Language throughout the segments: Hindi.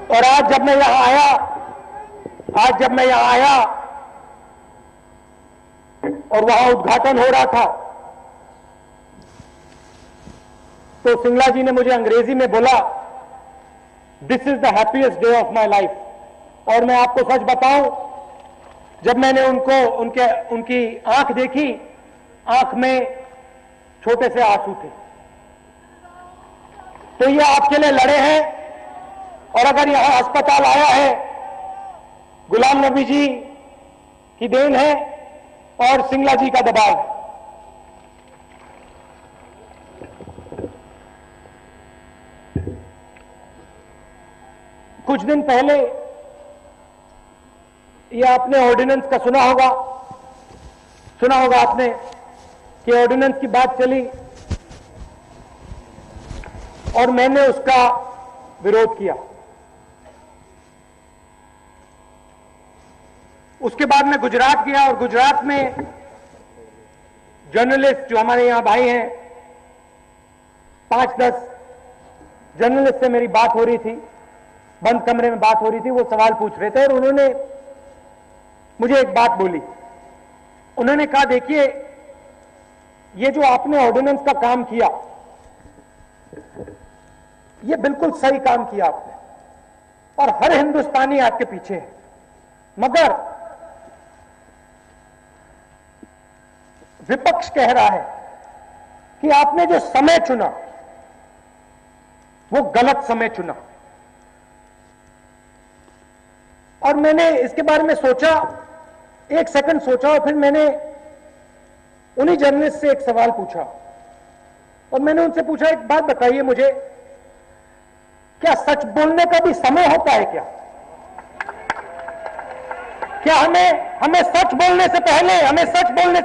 और आज जब मैं यहां आया और वहां उद्घाटन हो रहा था, तो सिंगला जी ने मुझे अंग्रेजी में बोला, this is the happiest day of my life. और मैं आपको सच बताऊं, जब मैंने उनकी आंख देखी, आंख में छोटे से आंसू थे। तो ये आपके लिए लड़े हैं, और अगर यहां अस्पताल आया है, गुलाम नबी जी की देन है और सिंगला जी का दबाव है। कुछ दिन पहले ये आपने ऑर्डिनेंस का सुना होगा आपने कि ऑर्डिनेंस की बात चली और मैंने उसका विरोध किया। उसके बाद मैं गुजरात गया और गुजरात में जर्नलिस्ट जो हमारे यहां भाई हैं, 5-10 जर्नलिस्ट से मेरी बात हो रही थी, बंद कमरे में बात हो रही थी। वो सवाल पूछ रहे थे और उन्होंने मुझे एक बात बोली। उन्होंने कहा, देखिए, ये जो आपने ऑर्डिनेंस का काम किया, ये बिल्कुल सही काम किया आपने, और हर हिंदुस्तानी आपके पीछे है, मगर विपक्ष कह रहा है कि आपने जो समय चुना वो गलत समय चुना। और मैंने इसके बारे में सोचा, एक सेकंड सोचा, और फिर मैंने उन्हीं जर्नलिस्ट से एक सवाल पूछा। और मैंने उनसे पूछा, एक बात बताइए मुझे, क्या सच बोलने का भी समय होता है क्या? क्या हमें सच बोलने से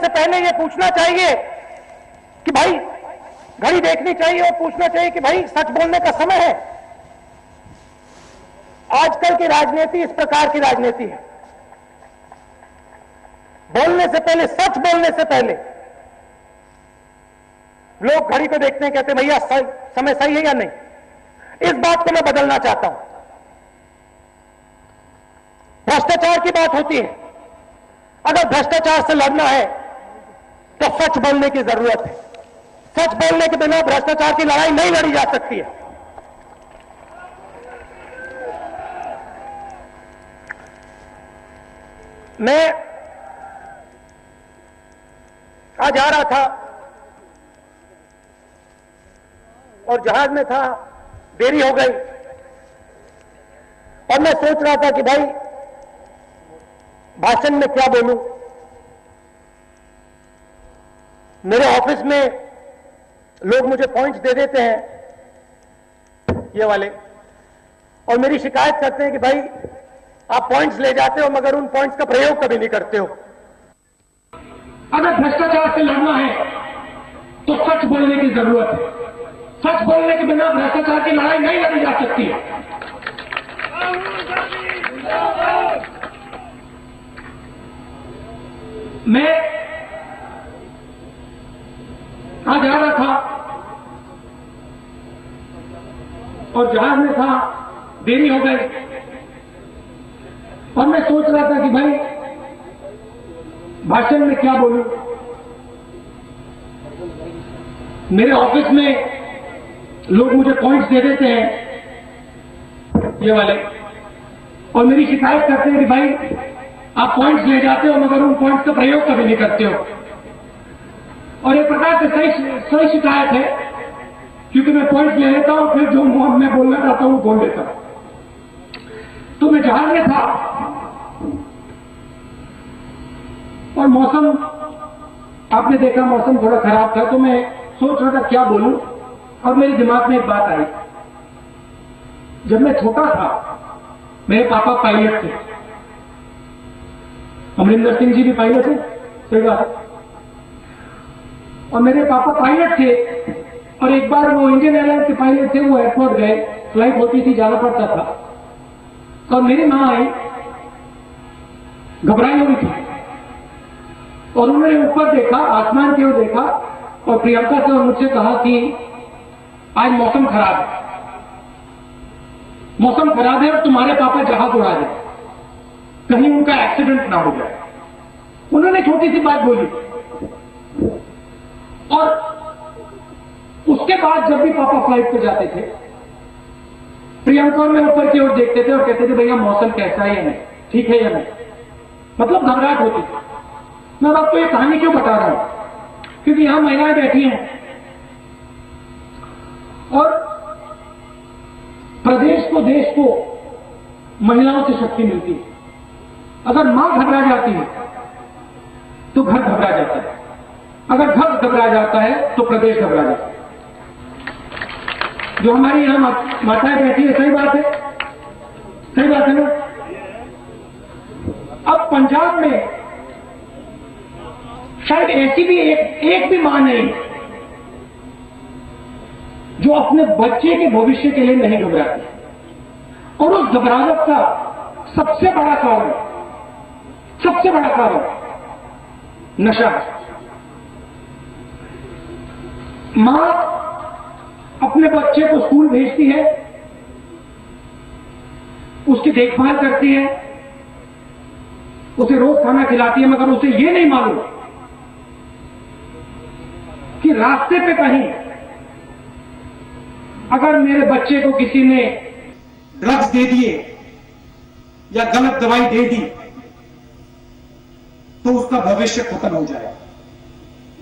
पहले यह पूछना चाहिए कि भाई, घड़ी देखनी चाहिए और पूछना चाहिए कि भाई सच बोलने का समय है? आजकल की राजनीति इस प्रकार की राजनीति है। बोलने से पहले, सच बोलने से पहले लोग घड़ी को देखते हैं, कहते हैं भैया समय सही है या नहीं। इस बात को मैं बदलना चाहता हूं। भ्रष्टाचार की बात होती है, अगर भ्रष्टाचार से लड़ना है तो सच बोलने की जरूरत है। सच बोलने के बिना भ्रष्टाचार की लड़ाई नहीं लड़ी जा सकती है। मैं आज आ रहा था और जहाज में था, देरी हो गई, और मैं सोच रहा था कि भाई भाषण में क्या बोलूं। मेरे ऑफिस में लोग मुझे पॉइंट्स दे देते हैं, ये वाले, और मेरी शिकायत करते हैं कि भाई आप पॉइंट्स ले जाते हो मगर उन पॉइंट्स का प्रयोग कभी नहीं करते हो। अगर भ्रष्टाचार से लड़ना है तो सच बोलने की जरूरत है। सच बोलने के बिना भ्रष्टाचार की लड़ाई नहीं लड़ी जा सकती है। मैं आज आ रहा था और जहाज में था, देरी हो गई, और मैं सोच रहा था कि भाई भाषण में क्या बोलूं। मेरे ऑफिस में लोग मुझे पॉइंट्स दे देते हैं, ये वाले, और मेरी शिकायत करते हैं कि भाई आप पॉइंट्स ले जाते हो मगर उन पॉइंट्स का प्रयोग कभी नहीं करते हो। और एक प्रकार से सही शिकायत है, क्योंकि मैं पॉइंट्स ले लेता हूं, फिर जो मैं बोलना चाहता हूं वो बोल देता हूं। तो मैं जहाज में था और मौसम, आपने देखा मौसम थोड़ा खराब था, तो मैं सोच रहा था क्या बोलूं, और मेरे दिमाग में एक बात आई। जब मैं छोटा था, मेरे पापा पायलट थे, अमरिंदर सिंह जी भी पायलट थे, सही बात है, और मेरे पापा पायलट थे। और एक बार वो इंडियन एयरलाइंस के पायलट थे, वो एयरपोर्ट गए, फ्लाइट होती थी, जाना पड़ता था, और मेरी मां आई, घबराई हुई थी, और उन्होंने ऊपर देखा, आसमान की ओर देखा, और प्रियंका से मुझसे कहा कि आज मौसम खराब है। मौसम खराब है और तुम्हारे पापा जहाज उड़ा दे, कहीं उनका एक्सीडेंट ना हो जाए। उन्होंने छोटी सी बात बोली और उसके बाद जब भी पापा फ्लाइट पे जाते थे, प्रियंका में ऊपर की ओर देखते थे और कहते थे भैया मौसम कैसा है या नहीं, ठीक है या नहीं, मतलब घबराहट होती थी। मैं आपको ये कहानी क्यों बता रहा हूं, क्योंकि यहां महिलाएं बैठी हैं और प्रदेश को, देश को महिलाओं से शक्ति मिलती है। अगर मां घबरा जाती है तो घर घबरा जाता है, अगर घर घबरा जाता है तो प्रदेश घबरा जाता है। जो हमारी यहां माताएं बैठी है, सही बात है, सही बात है ना। अब पंजाब में शायद ऐसी भी एक भी मां नहीं जो अपने बच्चे के भविष्य के लिए नहीं घबराती, और उस घबराहट का सबसे बड़ा कारण नशा है। मां अपने बच्चे को स्कूल भेजती है, उसकी देखभाल करती है, उसे रोज खाना खिलाती है, मगर उसे यह नहीं मालूम कि रास्ते पे कहीं अगर मेरे बच्चे को किसी ने ड्रग्स दे दिए या गलत दवाई दे दी तो उसका भविष्य खत्म हो जाएगा।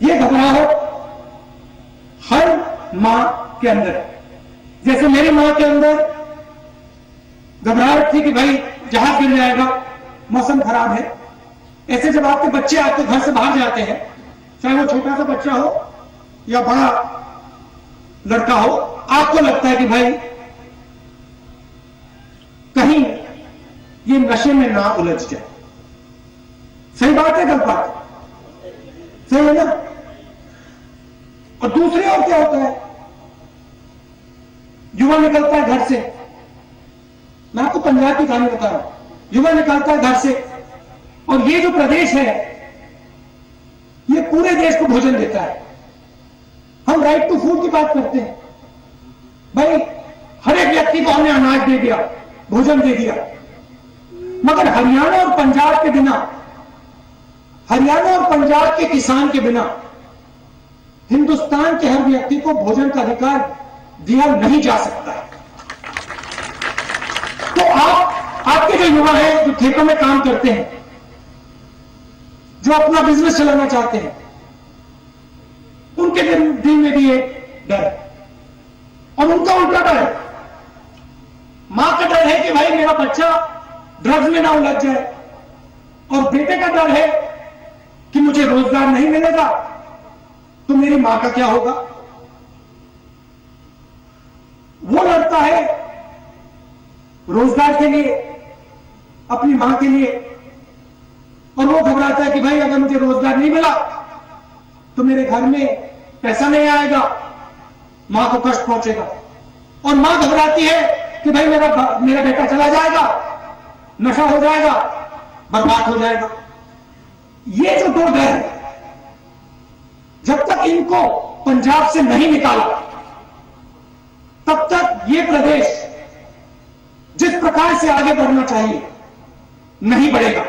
यह घबराहट हर मां के अंदर है। जैसे मेरी मां के अंदर घबराहट थी कि भाई जहाज गिर जाएगा, मौसम खराब है, ऐसे जब आपके बच्चे आपके घर से बाहर जाते हैं, चाहे वो छोटा सा बच्चा हो या बड़ा लड़का हो, आपको लगता है कि भाई कहीं ये नशे में ना उलझ जाए। सही बात है, गलत बात है, सही है ना। और दूसरी ओर क्या होता है, युवा निकलता है घर से, मैं आपको पंजाब की कहानी बता रहा हूं, युवा निकलता है घर से और ये जो प्रदेश है ये पूरे देश को भोजन देता है। हम राइट टू फूड की बात करते हैं, भाई हर एक व्यक्ति को हमने अनाज दे दिया, भोजन दे दिया, मगर हरियाणा और पंजाब के बिना, हरियाणा और पंजाब के किसान के बिना हिंदुस्तान के हर व्यक्ति को भोजन का अधिकार दिया नहीं जा सकता है। तो आपके जो युवा हैं, जो खेतों में काम करते हैं, जो अपना बिजनेस चलाना चाहते हैं, उनके दिल में भी एक डर है और उनका उल्टा डर है। मां का डर है कि भाई मेरा बच्चा ड्रग्स में ना उलझ जाए, और बेटे का डर है कि मुझे रोजगार नहीं मिलेगा तो मेरी मां का क्या होगा। वो लड़ता है रोजगार के लिए, अपनी मां के लिए, और वो घबराता है कि भाई अगर मुझे रोजगार नहीं मिला तो मेरे घर में पैसा नहीं आएगा, मां को कष्ट पहुंचेगा। और मां घबराती है कि भाई मेरा बेटा चला जाएगा, नशा हो जाएगा, बर्बाद हो जाएगा। ये जो दो डर है, जब तक इनको पंजाब से नहीं निकाला तब तक ये प्रदेश जिस प्रकार से आगे बढ़ना चाहिए नहीं बढ़ेगा।